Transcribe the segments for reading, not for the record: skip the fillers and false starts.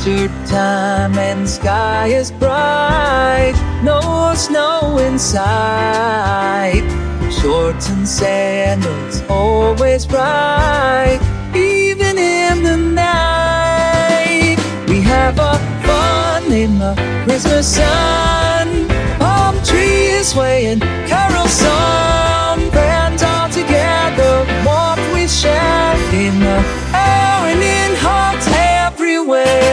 Winter time and sky is bright, no snow in sight. Shorts and sandals always bright, even in the night. We have a fun in the Christmas sun, palm trees swaying, carol song, friends all together, what we share in the air and in hearts everywhere.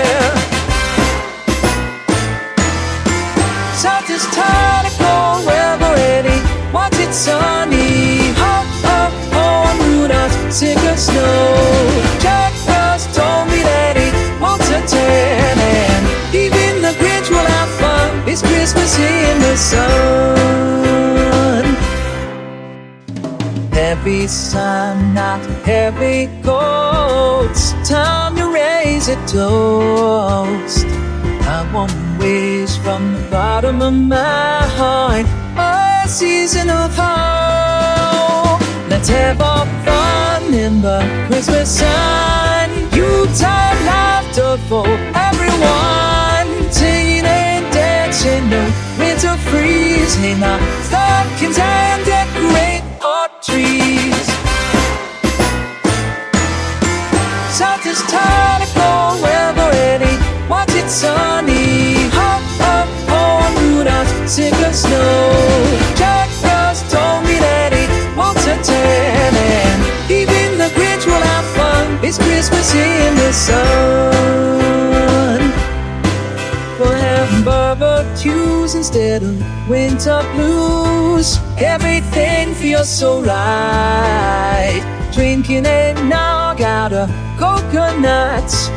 South is tired of cold weather ready, watch it sunny, hop up on Rudolph, sick of snow. Jack Frost told me that he wants a tan, and even the Grinch will have fun. It's Christmas in the sun. Heavy sun, not heavy coats, time to raise a toast. I want to wish from the bottom of my heart a season of hope. Let's have our fun in the Christmas sun. Yuletide laughter for everyone, singing and dancing, no winter freeze. Hang our stockings and decorate our trees. South is tired of cold weather ready, watch it sunny, hop up on Rudolph, sick of snow. Jack Frost told me that he wants a tan, and even the Grinch will have fun. It's Christmas in the sun. We're having barbecues instead of winter blues. Everything feels so right. Drinking eggnog out of coconuts,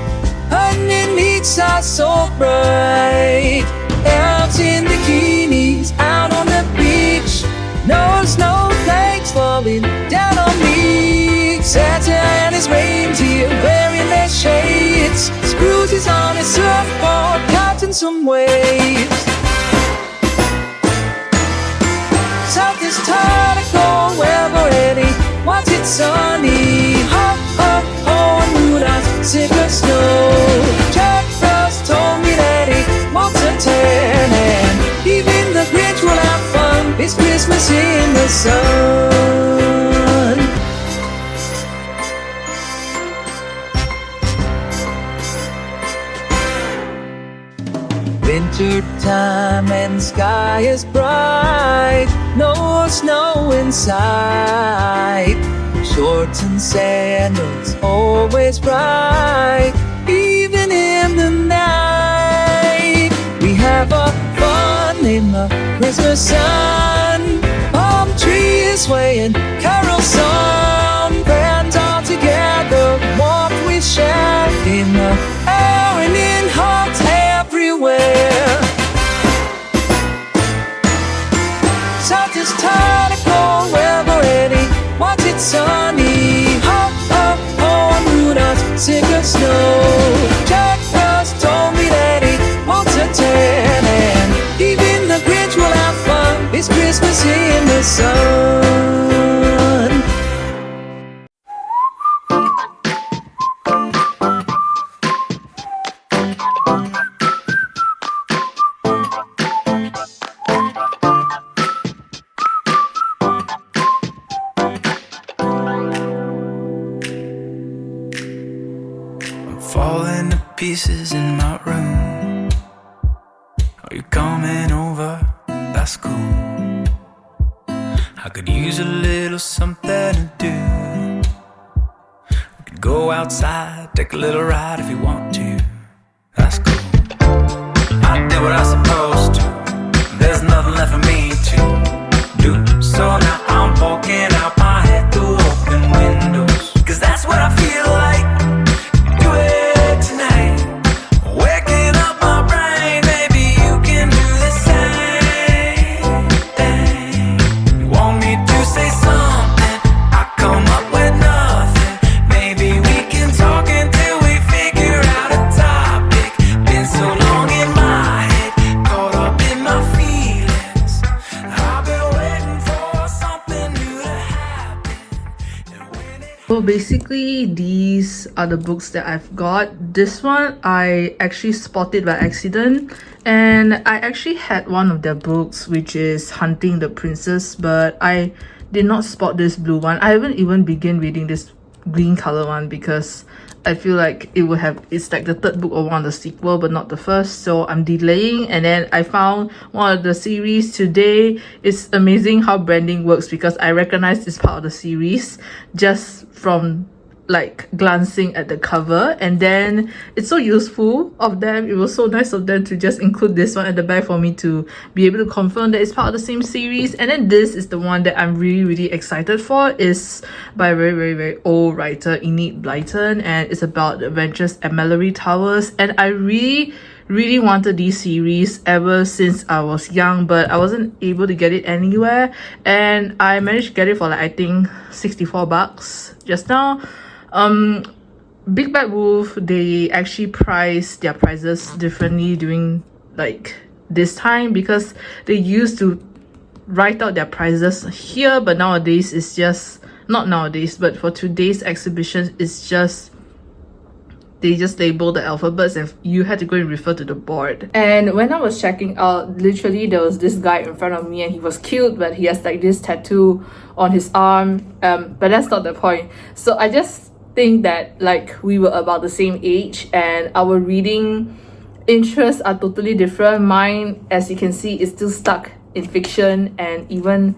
underneath are so bright. Elves in bikinis out on the beach, no snowflakes falling down on me. Santa and his reindeer wearing their shades, Scrooge is on his surfboard catching some waves. South is tired of cold weather ready, watch it sunny, hop up on Rudolph, sick of snow. Jack Frost told me that he wants a tan, and even the Grinch will have fun. It's Christmas in the sun. Winter time and sky is bright, no snow in sight. Shorts and sandals always bright, even in the night. We have a fun in the Christmas sun, palm trees swaying, carol song, friends all together, what we share in the air and in hearts everywhere. South is tired of cold weather ready, watch it sunny, hop up on Rudolph, sick of snow. Jack Frost told me that he wants a tan, and even the Grinch will have fun. It's Christmas in the sun. Falling to pieces in my room. Are you coming over? That's cool. I could use a little something to do. We could go outside, take a little ride if you want to. That's cool. I did what I was supposed to. There's nothing left for me to do. So now I'm walking out my head through open windows, 'cause that's what I feel like. I've Well, basically, these are the books that I've got. This one I actually spotted by accident, and I actually had one of their books, which is Hunting the Princess, but I did not spot this blue one. I haven't even begun reading this green color one because I feel like it's like the third book or one of the sequel but not the first, so I'm delaying. And then I found one of the series today. It's amazing how branding works because I recognize this part of the series just from like glancing at the cover, and then it's so useful of them. It was so nice of them to just include this one at the back for me to be able to confirm that it's part of the same series. And then this is the one that I'm really excited for. It's by a very old writer, Enid Blyton, and it's about the adventures at Mallory Towers. And I really wanted these series ever since I was young, but I wasn't able to get it anywhere, and I managed to get it for like I think $64 just now. Big Bad Wolf, they actually price their prices differently during like this time because they used to write out their prices here, but nowadays it's just not nowadays, but for today's exhibition it's just they just label the alphabets and you had to go and refer to the board. And when I was checking out, literally there was this guy in front of me and he was cute, but he has like this tattoo on his arm, but that's not the point. So I just think that like we were about the same age and our reading interests are totally different. Mine, as you can see, is still stuck in fiction, and even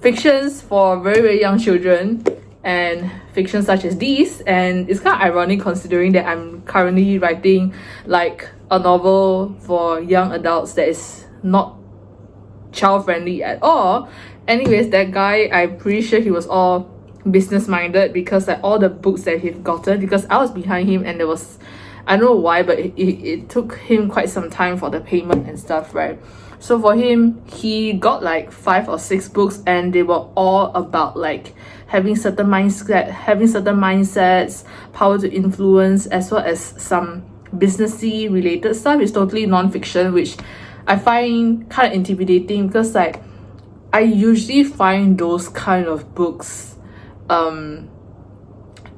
fictions for very young children and fictions such as these. And it's kind of ironic considering that I'm currently writing like a novel for young adults that is not child friendly at all. Anyways, that guy, I'm pretty sure he was all business minded because like all the books that he'd gotten, because I was behind him and there was, I don't know why, but it took him quite some time for the payment and stuff, right? So for him, he got like 5 or 6 books and they were all about like having certain mindsets, power to influence, as well as some businessy related stuff. It's totally non-fiction, which I find kind of intimidating because like I usually find those kind of books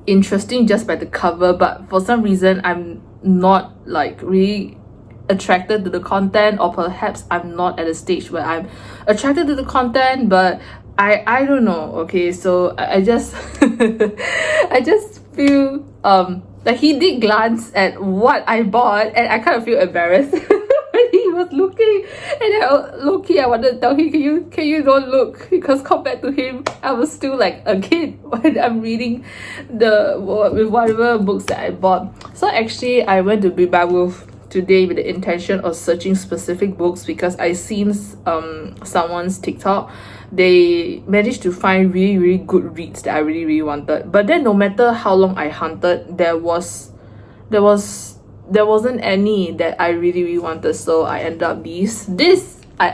interesting just by the cover, but for some reason I'm not like really attracted to the content, or perhaps I'm not at a stage where I'm attracted to the content, but I don't know. Okay, so I just I just feel like he did glance at what I bought and I kind of feel embarrassed when he was looking, and I wanted to tell him, can you don't look, because compared to him I was still like a kid when I'm reading with whatever books that I bought. So actually I went to Big Bad Wolf today with the intention of searching specific books because I seen someone's TikTok. They managed to find really good reads that I really wanted, but then no matter how long I hunted, there wasn't any that I really wanted, so I ended up this I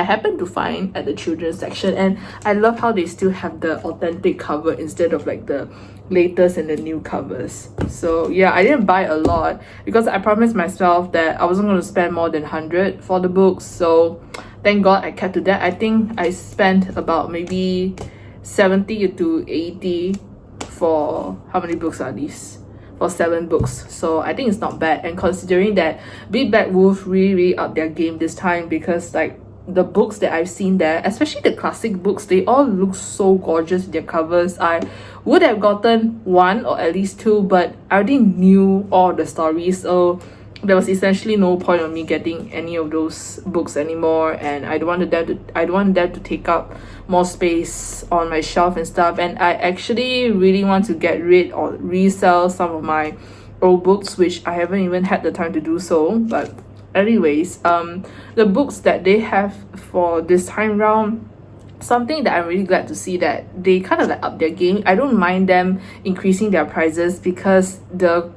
happened to find at the children's section, and I love how they still have the authentic cover instead of like the latest and the new covers. So yeah, I didn't buy a lot because I promised myself that I wasn't going to spend more than 100 for the books, so thank God I kept to that. I think I spent about maybe 70 to 80 for how many books are these? For 7 books, so I think it's not bad. And considering that Big Bad Wolf really upped their game this time, because like the books that I've seen there, especially the classic books, they all look so gorgeous with their covers. I would have gotten 1 or at least 2, but I already knew all the stories, so there was essentially no point of me getting any of those books anymore, and I don't want them to take up more space on my shelf and stuff. And I actually really want to get rid or resell some of my old books, which I haven't even had the time to do so. But anyways, the books that they have for this time round, something that I'm really glad to see that they kind of like up their game. I don't mind them increasing their prices because the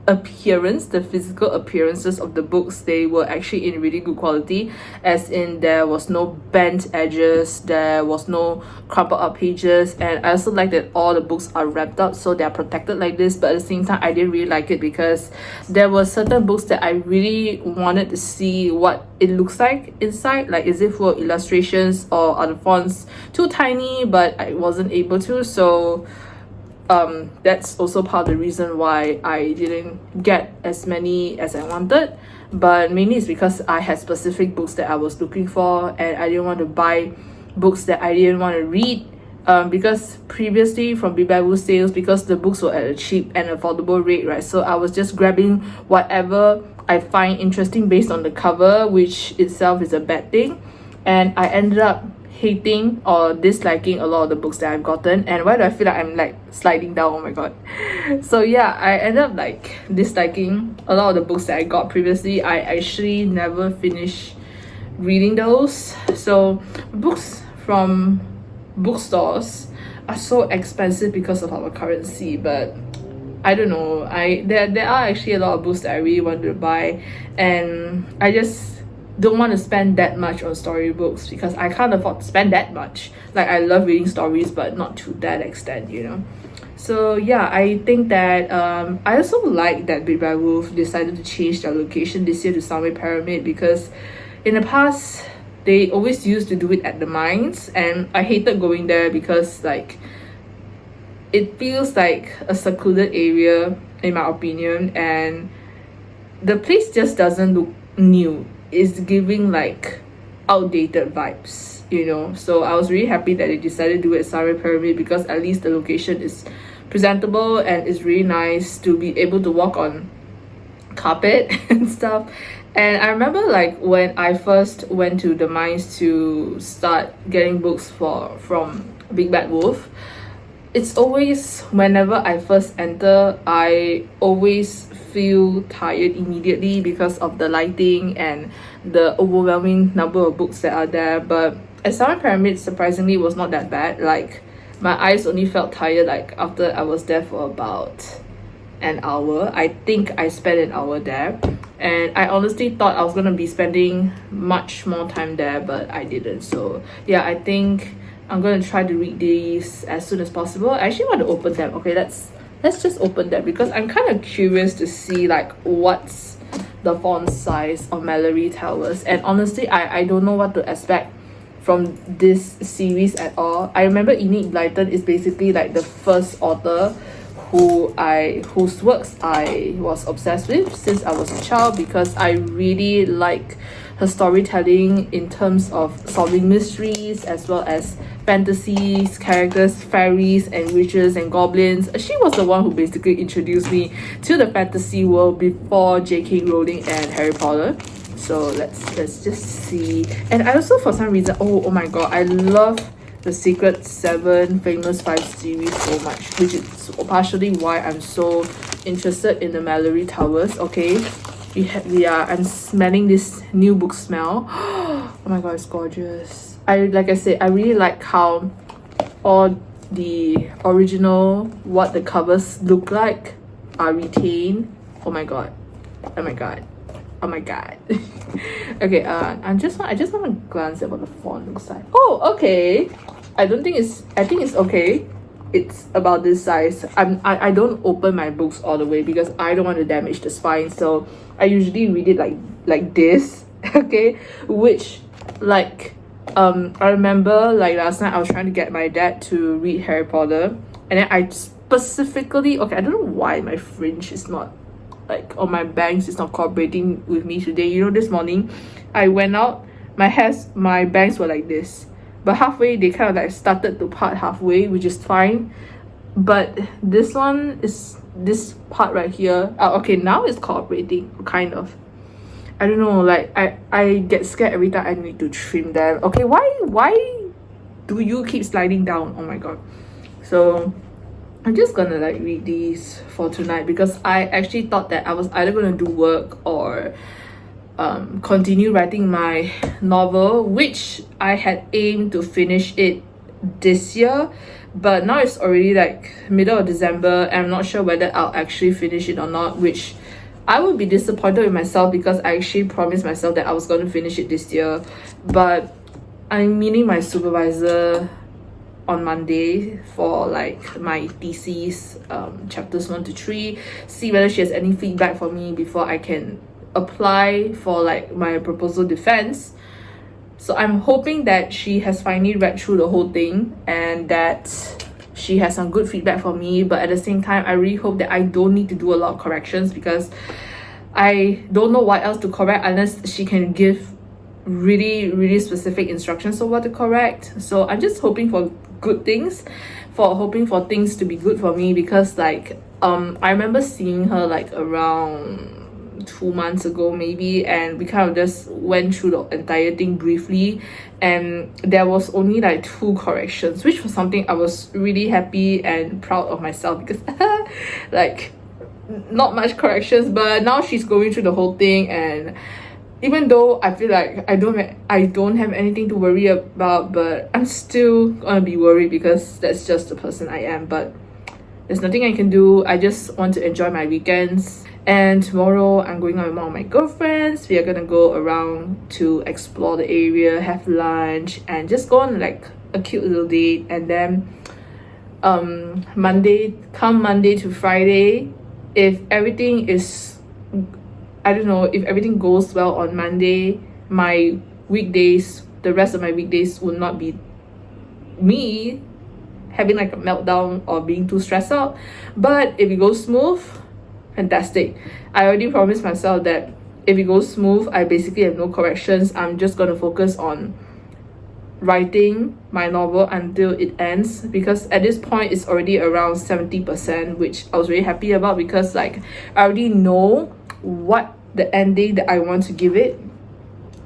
appearance, the physical appearances of the books, they were actually in really good quality, as in there was no bent edges, there was no crumpled up pages. And I also like that all the books are wrapped up so they are protected like this. But at the same time, I didn't really like it because there were certain books that I really wanted to see what it looks like inside, like is it full of illustrations or are the fonts too tiny, but I wasn't able to. So that's also part of the reason why I didn't get as many as I wanted. But mainly it's because I had specific books that I was looking for, and I didn't want to buy books that I didn't want to read. Because previously from Big Bad Wolf sales, because the books were at a cheap and affordable rate, right? So I was just grabbing whatever I find interesting based on the cover, which itself is a bad thing. And I ended up hating or disliking a lot of the books that I've gotten. And why do I feel like I'm like sliding down? Oh my god. So yeah, I ended up like disliking a lot of the books that I got previously. I actually never finished reading those. So books from bookstores are so expensive because of our currency, but I don't know, there are actually a lot of books that I really wanted to buy, and I just don't want to spend that much on storybooks because I can't afford to spend that much. Like, I love reading stories, but not to that extent, you know. So yeah, I think that I also like that Big Bad Wolf decided to change their location this year to Sunway Pyramid, because in the past they always used to do it at the mines, and I hated going there because like it feels like a secluded area in my opinion, and the place just doesn't look new. It's giving like outdated vibes, you know. So I was really happy that they decided to do it at Sunway Pyramid, because at least the location is presentable and it's really nice to be able to walk on carpet and stuff. And I remember like when I first went to the mines to start getting books from Big Bad Wolf, it's always, whenever I first enter, I always feel tired immediately because of the lighting and the overwhelming number of books that are there. But at Sunway Pyramid, surprisingly, was not that bad. Like, my eyes only felt tired like after I was there for about an hour. I think I spent an hour there, and I honestly thought I was gonna be spending much more time there, but I didn't. So yeah, I think I'm gonna try to read these as soon as possible. I actually want to open them. Okay, let's just open them, because I'm kind of curious to see like what's the font size of Mallory Towers. And honestly, I don't know what to expect from this series at all. I remember Enid Blyton is basically like the first author whose works I was obsessed with since I was a child, because I really like her storytelling in terms of solving mysteries as well as fantasies, characters, fairies and witches and goblins. She was the one who basically introduced me to the fantasy world before J.K. Rowling and Harry Potter. So let's just see. And I also, for some reason, oh my god, I love the Secret 7 Famous 5 series so much, which is partially why I'm so interested in the Mallory Towers. Okay, I'm smelling this new book smell. Oh my god, it's gorgeous. Like I said, I really like how all the original, what the covers look like, are retained. Oh my god, oh my god, oh my god. Okay, I just want to glance at what the font looks like. Oh, okay. I think it's okay. It's about this size. I don't open my books all the way because I don't want to damage the spine, so I usually read it like this. Okay, which like I remember like last night I was trying to get my dad to read Harry Potter, and then I specifically, okay, I don't know why my fringe is not like, or my bangs is not cooperating with me today. You know, this morning I went out, my bangs were like this, but halfway they kind of like started to part halfway, which is fine. But this one is, this part right here, okay, now it's cooperating kind of. I don't know, like I get scared every time I need to trim them. Okay, why do you keep sliding down? Oh my god. So I'm just gonna like read these for tonight, because I actually thought that I was either gonna do work or continue writing my novel, which I had aimed to finish it this year, but now it's already like middle of December and I'm not sure whether I'll actually finish it or not, which I would be disappointed with myself because I actually promised myself that I was going to finish it this year. But I'm meeting my supervisor on Monday for like my thesis, chapters 1 to 3, see whether she has any feedback for me before I can apply for like my proposal defense. So I'm hoping that she has finally read through the whole thing and that she has some good feedback for me. But at the same time, I really hope that I don't need to do a lot of corrections because I don't know what else to correct unless she can give really specific instructions on what to correct. So I'm just hoping for good things, hoping for things to be good for me, because like I remember seeing her like around 2 months ago maybe, and we kind of just went through the entire thing briefly, and there was only like 2 corrections, which was something I was really happy and proud of myself because like not much corrections. But now she's going through the whole thing, and even though I feel like I don't have anything to worry about, but I'm still gonna be worried because that's just the person I am. But there's nothing I can do. I just want to enjoy my weekends. And tomorrow I'm going out with one of my girlfriends. We are gonna go around to explore the area, have lunch, and just go on like a cute little date. And then Monday to Friday, if everything goes well on Monday, my weekdays, the rest of my weekdays will not be me having like a meltdown or being too stressed out. But if it goes smooth, fantastic. I already promised myself that if it goes smooth, I basically have no corrections. I'm just gonna focus on writing my novel until it ends, because at this point it's already around 70%, which I was really happy about because like I already know what the ending that I want to give it.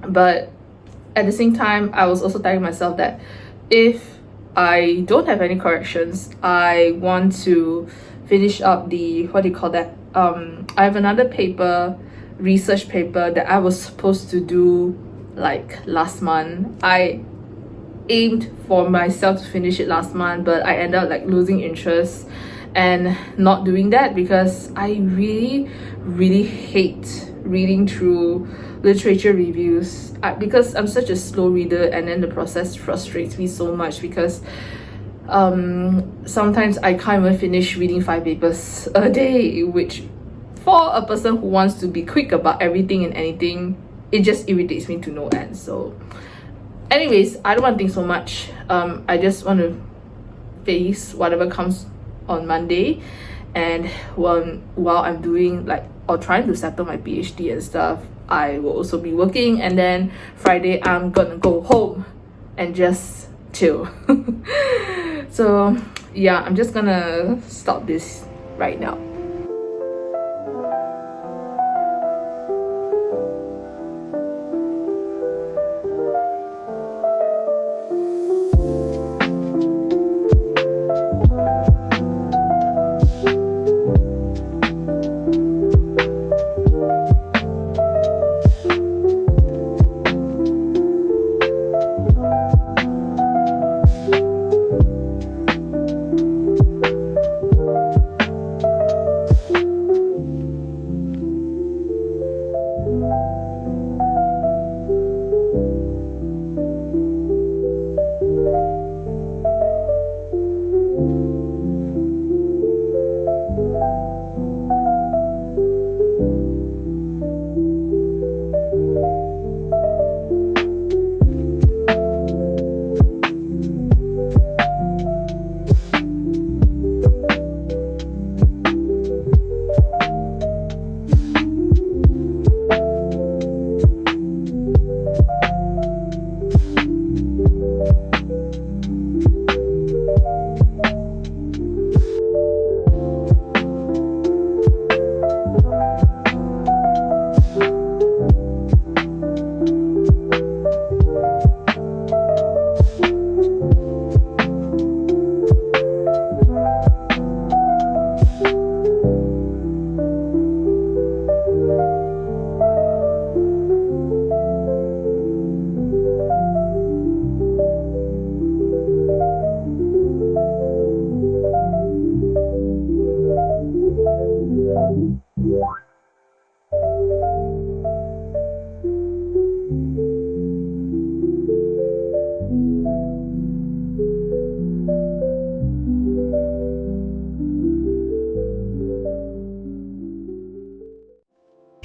But at the same time, I was also telling myself that if I don't have any corrections, I want to finish up the I have another research paper that I was supposed to do like last month. I aimed for myself to finish it last month, but I ended up like losing interest and not doing that because I really hate reading through literature reviews because I'm such a slow reader, and then the process frustrates me so much because sometimes I can't even finish reading 5 papers a day, which for a person who wants to be quick about everything and anything, it just irritates me to no end. So anyways, I don't want to think so much. I just want to face whatever comes on Monday, and while I'm doing like or trying to settle my PhD and stuff, I will also be working, and then Friday I'm gonna go home and just chill. So yeah, I'm just gonna stop this right now.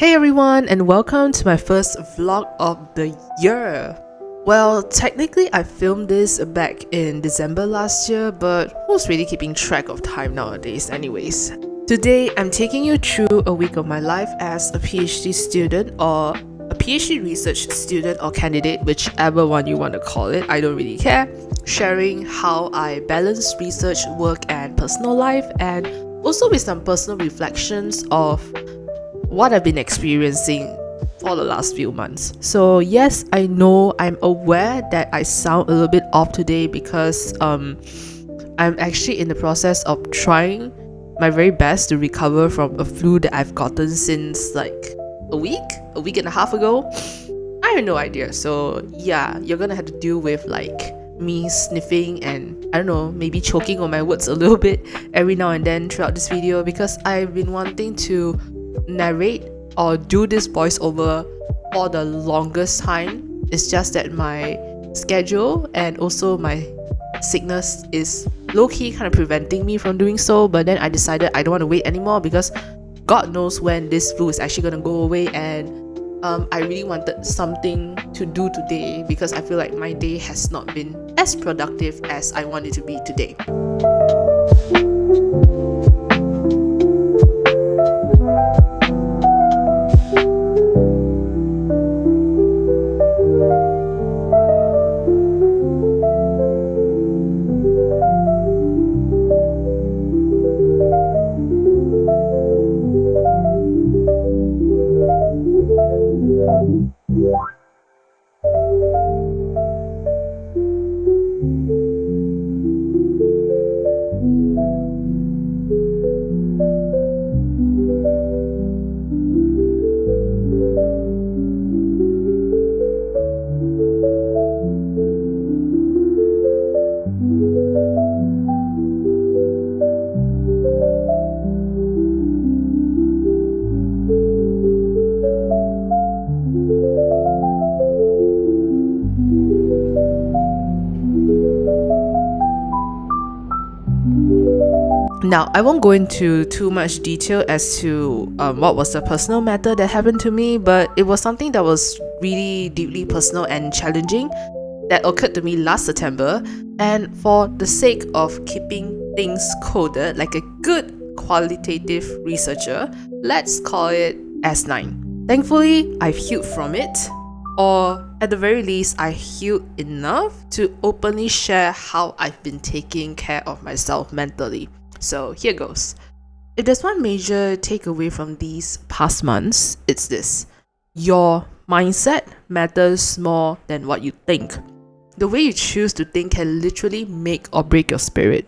Hey everyone, and welcome to my first vlog of the year. Well, technically I filmed this back in December last year, but who's really keeping track of time nowadays anyways? Today I'm taking you through a week of my life as a PhD student, or a PhD research student or candidate, whichever one you want to call it, I don't really care. Sharing how I balance research, work and personal life, and also with some personal reflections of what I've been experiencing for the last few months. So yes, I know, I'm aware that I sound a little bit off today because I'm actually in the process of trying my very best to recover from a flu that I've gotten since like a week and a half ago. I have no idea. So yeah, you're gonna have to deal with like me sniffing and I don't know, maybe choking on my words a little bit every now and then throughout this video, because I've been wanting to narrate or do this voiceover for the longest time. It's just that my schedule and also my sickness is low-key kind of preventing me from doing so. But then I decided I don't want to wait anymore, because God knows when this flu is actually going to go away, and I really wanted something to do today, because I feel like my day has not been as productive as I want it to be today. Now, I won't go into too much detail as to what was the personal matter that happened to me, but it was something that was really deeply personal and challenging that occurred to me last September. And for the sake of keeping things coded like a good qualitative researcher, let's call it S9. Thankfully, I've healed from it, or at the very least, I healed enough to openly share how I've been taking care of myself mentally. So here goes. If there's one major takeaway from these past months, it's this: your mindset matters more than what you think. The way you choose to think can literally make or break your spirit.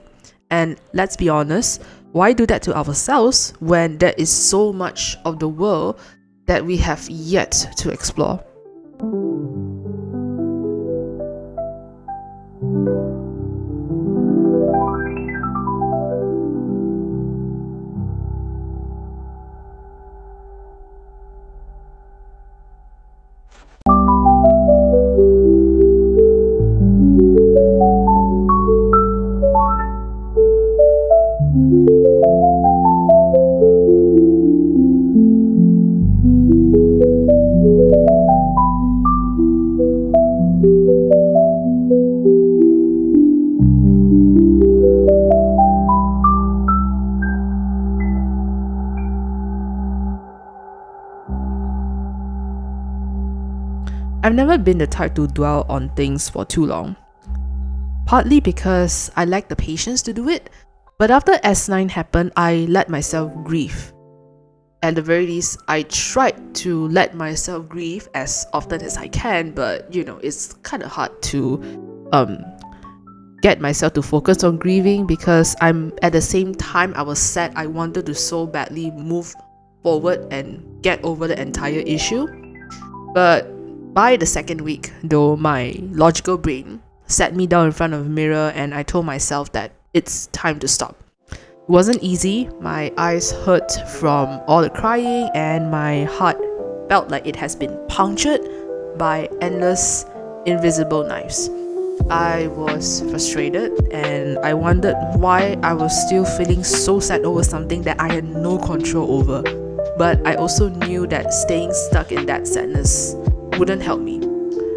And let's be honest, why do that to ourselves when there is so much of the world that we have yet to explore? I've never been the type to dwell on things for too long. Partly because I lack the patience to do it, but after S9 happened, I let myself grieve. At the very least, I tried to let myself grieve as often as I can, but you know, it's kind of hard to get myself to focus on grieving, because I'm at the same time I was sad. I wanted to so badly move forward and get over the entire issue. But by the second week, though, my logical brain sat me down in front of a mirror and I told myself that it's time to stop. It wasn't easy. My eyes hurt from all the crying and my heart felt like it has been punctured by endless invisible knives. I was frustrated and I wondered why I was still feeling so sad over something that I had no control over. but I also knew that staying stuck in that sadness wouldn't help me.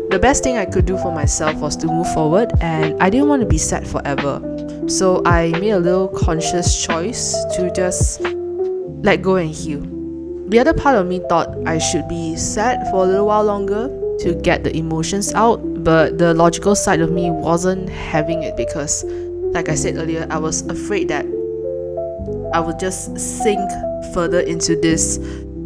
The best thing I could do for myself was to move forward, and I didn't want to be sad forever. So I made a little conscious choice to just let go and heal. The other part of me thought I should be sad for a little while longer to get the emotions out, but the logical side of me wasn't having it because, like I said earlier, I was afraid that I would just sink further into this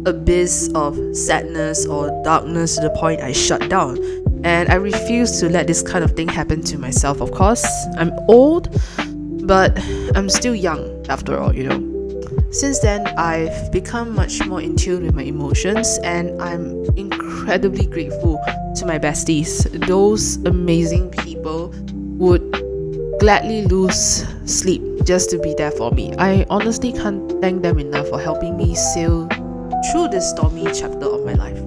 abyss of sadness or darkness to the point I shut down. And I refuse to let this kind of thing happen to myself, of course. I'm old, but I'm still young after all, Since then, I've become much more in tune with my emotions, and I'm incredibly grateful to my besties. Those amazing people would gladly lose sleep just to be there for me. I honestly can't thank them enough for helping me sail through this stormy chapter of my life.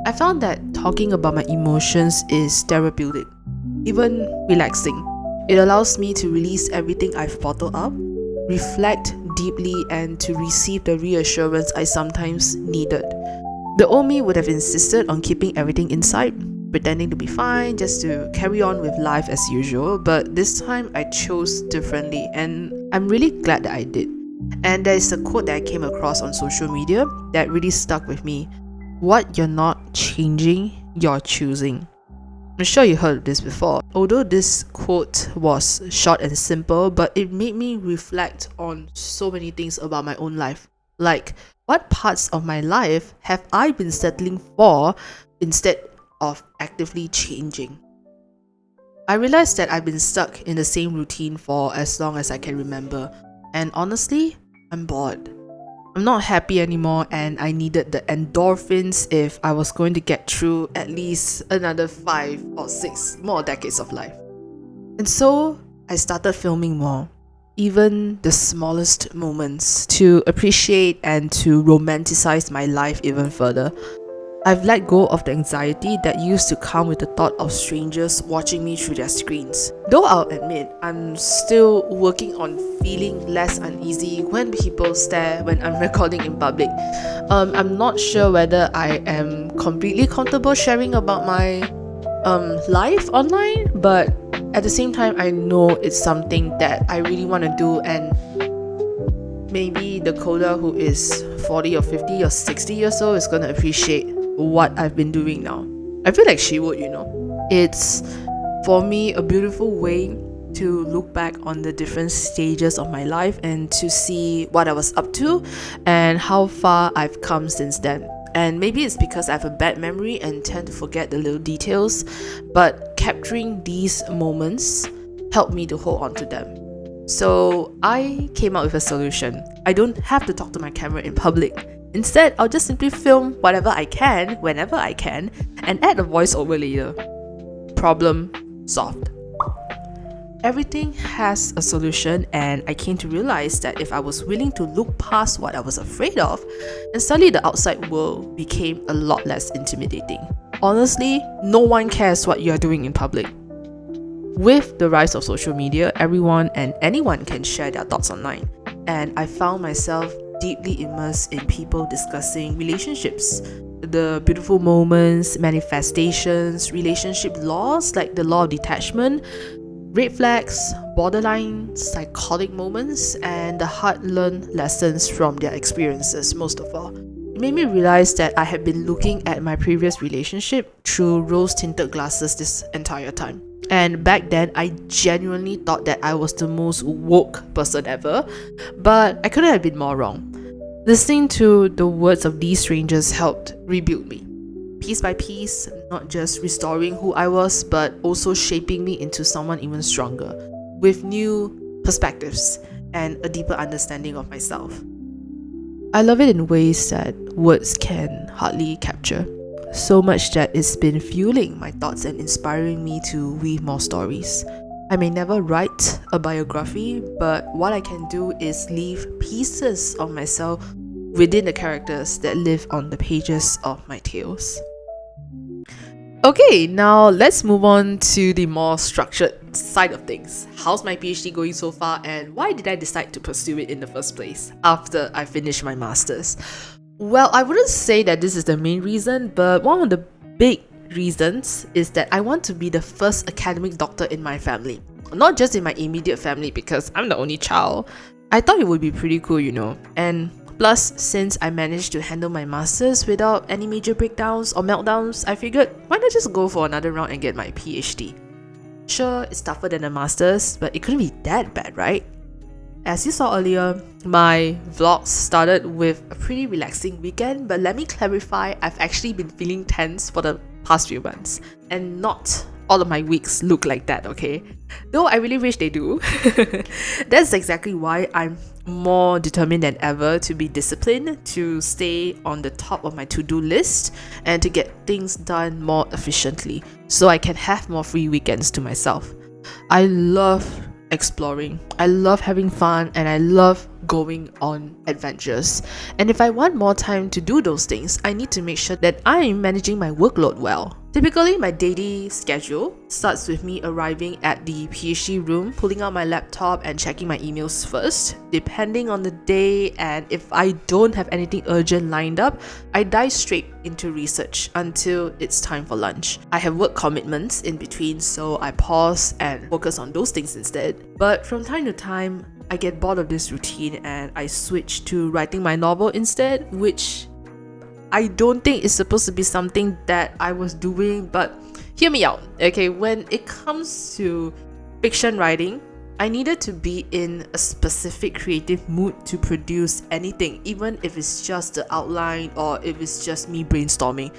I found that talking about my emotions is therapeutic, even relaxing. It allows me to release everything I've bottled up, reflect deeply, and to receive the reassurance I sometimes needed. The old me would have insisted on keeping everything inside, pretending to be fine just to carry on with life as usual, but this time I chose differently, and I'm really glad that I did. And there is a quote that I came across on social media that really stuck with me. What you're not changing, you're choosing. I'm sure you heard this before. Although this quote was short and simple, but it made me reflect on so many things about my own life. Like, what parts of my life have I been settling for instead of actively changing? I realized that I've been stuck in the same routine for as long as I can remember. And honestly, I'm bored. I'm not happy anymore, and I needed the endorphins if I was going to get through at least another 5 or 6 more decades of life. And so I started filming more, even the smallest moments, to appreciate and to romanticize my life even further. I've let go of the anxiety that used to come with the thought of strangers watching me through their screens. Though I'll admit, I'm still working on feeling less uneasy when people stare when I'm recording in public. I'm not sure whether I am completely comfortable sharing about my life online, but at the same time, I know it's something that I really want to do, and maybe the coder who is 40 or 50 or 60 years old is going to appreciate what I've been doing now. I feel like she would, It's, for me, a beautiful way to look back on the different stages of my life and to see what I was up to and how far I've come since then. And maybe it's because I have a bad memory and tend to forget the little details, but capturing these moments helped me to hold on to them. So I came up with a solution. I don't have to talk to my camera in public. Instead, I'll just simply film whatever I can, whenever I can, and add a voiceover later. Problem solved. Everything has a solution, and I came to realize that if I was willing to look past what I was afraid of, and suddenly the outside world became a lot less intimidating. Honestly, no one cares what you are doing in public. With the rise of social media, everyone and anyone can share their thoughts online, and I found myself deeply immersed in people discussing relationships, the beautiful moments, manifestations, relationship laws like the law of detachment, red flags, borderline psychotic moments, and the hard-learned lessons from their experiences, most of all. made me realize that I had been looking at my previous relationship through rose-tinted glasses this entire time. And back then, I genuinely thought that I was the most woke person ever, but I couldn't have been more wrong. Listening to the words of these strangers helped rebuild me. Piece by piece, not just restoring who I was, but also shaping me into someone even stronger, with new perspectives and a deeper understanding of myself. I love it in ways that words can hardly capture. So much that it's been fueling my thoughts and inspiring me to weave more stories. I may never write a biography, but what I can do is leave pieces of myself within the characters that live on the pages of my tales. Okay, now let's move on to the more structured side of things. How's my PhD going so far, and why did I decide to pursue it in the first place after I finished my master's? Well, I wouldn't say that this is the main reason, but one of the big reasons is that I want to be the first academic doctor in my family. Not just in my immediate family, because I'm the only child. I thought it would be pretty cool, And plus, since I managed to handle my master's without any major breakdowns or meltdowns, I figured, why not just go for another round and get my PhD? Sure, it's tougher than a master's, but it couldn't be that bad, right? As you saw earlier, my vlogs started with a pretty relaxing weekend, but let me clarify, I've actually been feeling tense for the past few months, and not all of my weeks look like that, okay? Though I really wish they do. That's exactly why I'm more determined than ever to be disciplined, to stay on the top of my to-do list, and to get things done more efficiently, so I can have more free weekends to myself. I love exploring, I love having fun, and I love going on adventures. And if I want more time to do those things, I need to make sure that I'm managing my workload well. Typically, my daily schedule starts with me arriving at the PhD room, pulling out my laptop and checking my emails first. Depending on the day, and if I don't have anything urgent lined up, I dive straight into research until it's time for lunch. I have work commitments in between, so I pause and focus on those things instead. But from time to time, I get bored of this routine and I switch to writing my novel instead, which I don't think is supposed to be something that I was doing, but hear me out, okay? When it comes to fiction writing, I needed to be in a specific creative mood to produce anything, even if it's just the outline or if it's just me brainstorming.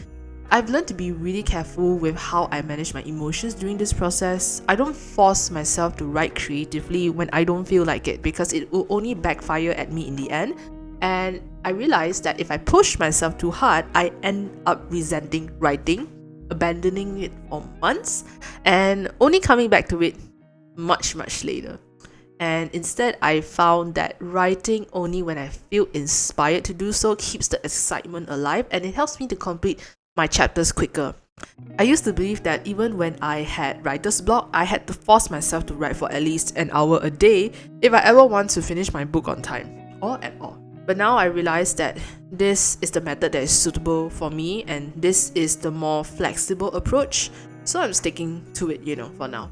I've learned to be really careful with how I manage my emotions during this process. I don't force myself to write creatively when I don't feel like it, because it will only backfire at me in the end. And I realized that if I push myself too hard, I end up resenting writing, abandoning it for months, and only coming back to it much later. And instead, I found that writing only when I feel inspired to do so keeps the excitement alive, and it helps me to complete my chapters quicker. I used to believe that even when I had writer's block, I had to force myself to write for at least an hour a day if I ever want to finish my book on time, or at all. But now I realize that this is the method that is suitable for me, and this is the more flexible approach, so I'm sticking to it, for now.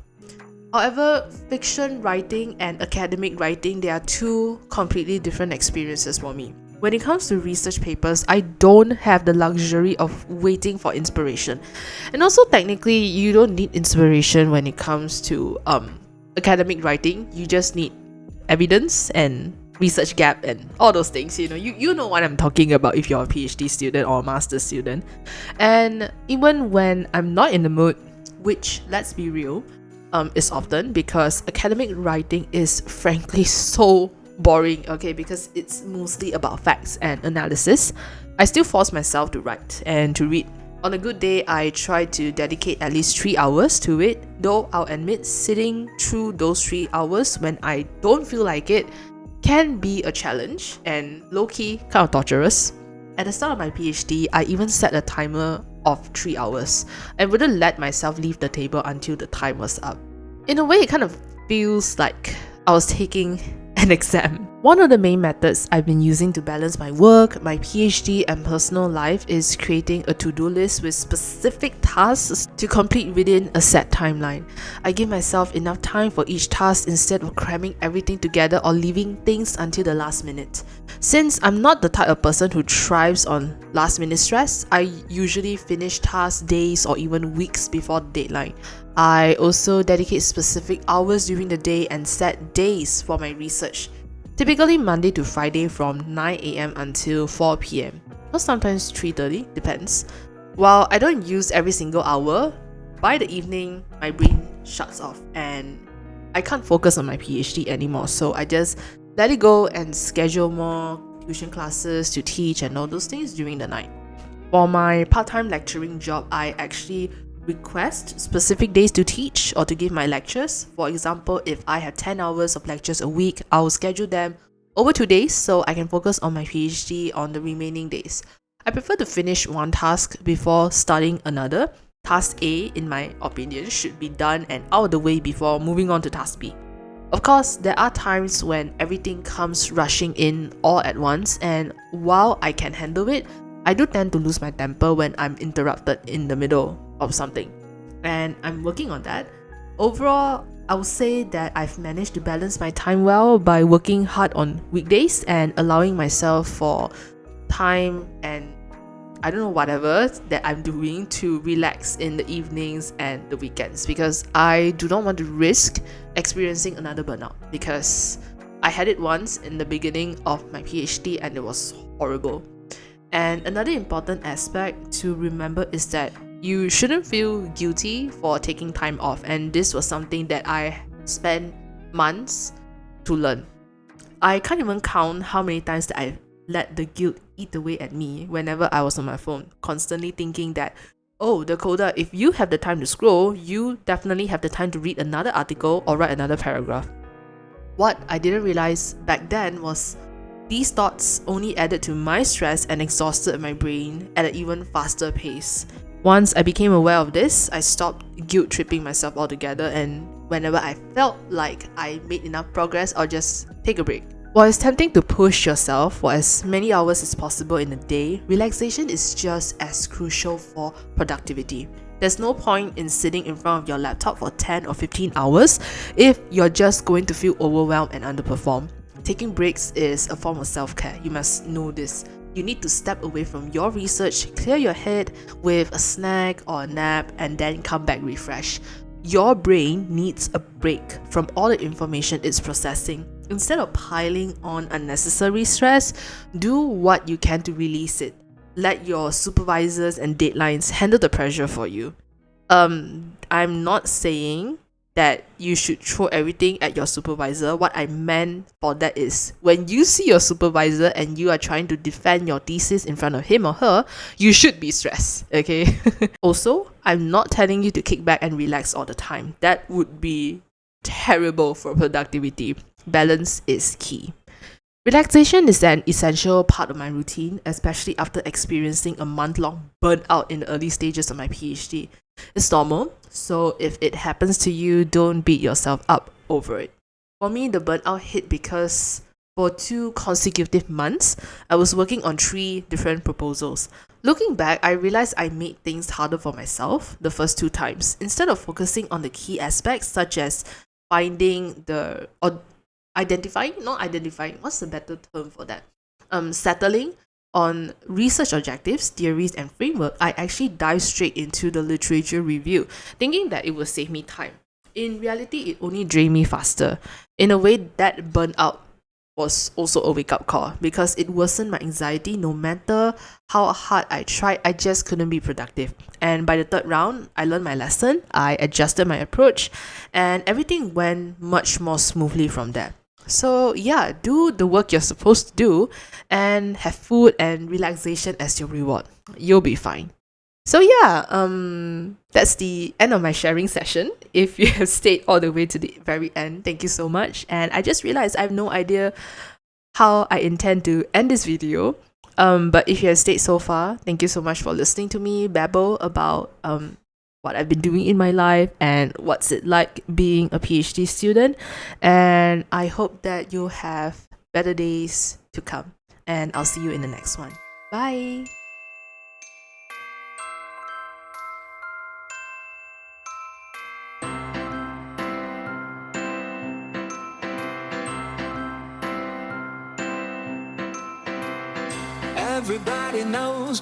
However, fiction writing and academic writing, they are two completely different experiences for me. When it comes to research papers, I don't have the luxury of waiting for inspiration. And also, technically, you don't need inspiration when it comes to academic writing. You just need evidence and research gap and all those things. You know what I'm talking about if you're a PhD student or a master's student. And even when I'm not in the mood, which, let's be real, is often, because academic writing is frankly so boring, okay, because it's mostly about facts and analysis, I still force myself to write and to read. On a good day, I try to dedicate at least 3 hours to it, though I'll admit sitting through those 3 hours when I don't feel like it can be a challenge and low-key kind of torturous. At the start of my PhD, I even set a timer of 3 hours and wouldn't let myself leave the table until the time was up. In a way, it kind of feels like I was taking an exam. One of the main methods I've been using to balance my work, my PhD, and personal life is creating a to-do list with specific tasks to complete within a set timeline. I give myself enough time for each task instead of cramming everything together or leaving things until the last minute. Since I'm not the type of person who thrives on last-minute stress, I usually finish tasks days or even weeks before the deadline. I also dedicate specific hours during the day and set days for my research. Typically Monday to Friday from 9 a.m. until 4 p.m. or sometimes 3:30, depends. While I don't use every single hour, by the evening my brain shuts off and I can't focus on my PhD anymore, so I just let it go and schedule more tuition classes to teach and all those things during the night. For my part-time lecturing job, I actually request specific days to teach or to give my lectures. For example, if I have 10 hours of lectures a week, I will schedule them over 2 days so I can focus on my PhD on the remaining days. I prefer to finish one task before starting another. Task A, in my opinion, should be done and out of the way before moving on to task B. Of course, there are times when everything comes rushing in all at once, and while I can handle it, I do tend to lose my temper when I'm interrupted in the middle of something, and I'm working on that. Overall, I would say that I've managed to balance my time well by working hard on weekdays and allowing myself for time and I don't know whatever that I'm doing to relax in the evenings and the weekends, because I do not want to risk experiencing another burnout, because I had it once in the beginning of my PhD and it was horrible. And another important aspect to remember is that you shouldn't feel guilty for taking time off, and this was something that I spent months to learn. I can't even count how many times that I let the guilt eat away at me whenever I was on my phone, constantly thinking that, oh, Dakota, if you have the time to scroll, you definitely have the time to read another article or write another paragraph. What I didn't realize back then was these thoughts only added to my stress and exhausted my brain at an even faster pace. Once I became aware of this, I stopped guilt-tripping myself altogether, and whenever I felt like I made enough progress, I'll just take a break. While it's tempting to push yourself for as many hours as possible in a day, relaxation is just as crucial for productivity. There's no point in sitting in front of your laptop for 10 or 15 hours if you're just going to feel overwhelmed and underperform. Taking breaks is a form of self-care. You must know this. You need to step away from your research, clear your head with a snack or a nap, and then come back refreshed. Your brain needs a break from all the information it's processing. Instead of piling on unnecessary stress, do what you can to release it. Let your supervisors and deadlines handle the pressure for you. I'm not saying that you should throw everything at your supervisor. What I meant for that is, when you see your supervisor and you are trying to defend your thesis in front of him or her, you should be stressed, okay? Also, I'm not telling you to kick back and relax all the time. That would be terrible for productivity. Balance is key. Relaxation is an essential part of my routine, especially after experiencing a month-long burnout in the early stages of my PhD. It's normal, so if it happens to you, don't beat yourself up over it. For me, the burnout hit because for 2 consecutive months, I was working on 3 different proposals. Looking back, I realized I made things harder for myself the first 2 times. Instead of focusing on the key aspects such as what's the better term for that? Settling on research objectives, theories, and framework, I actually dived straight into the literature review, thinking that it would save me time. In reality, it only drained me faster. In a way, that burnout was also a wake-up call, because it worsened my anxiety. No matter how hard I tried, I just couldn't be productive. And by the 3rd round, I learned my lesson, I adjusted my approach, and everything went much more smoothly from there. So yeah, do the work you're supposed to do and have food and relaxation as your reward. You'll be fine. So yeah, that's the end of my sharing session. If you have stayed all the way to the very end, thank you so much. And I just realized I have no idea how I intend to end this video. But if you have stayed so far, thank you so much for listening to me babble about what I've been doing in my life and what's it like being a PhD student. And I hope that you have better days to come. And I'll see you in the next one. Bye. Everybody knows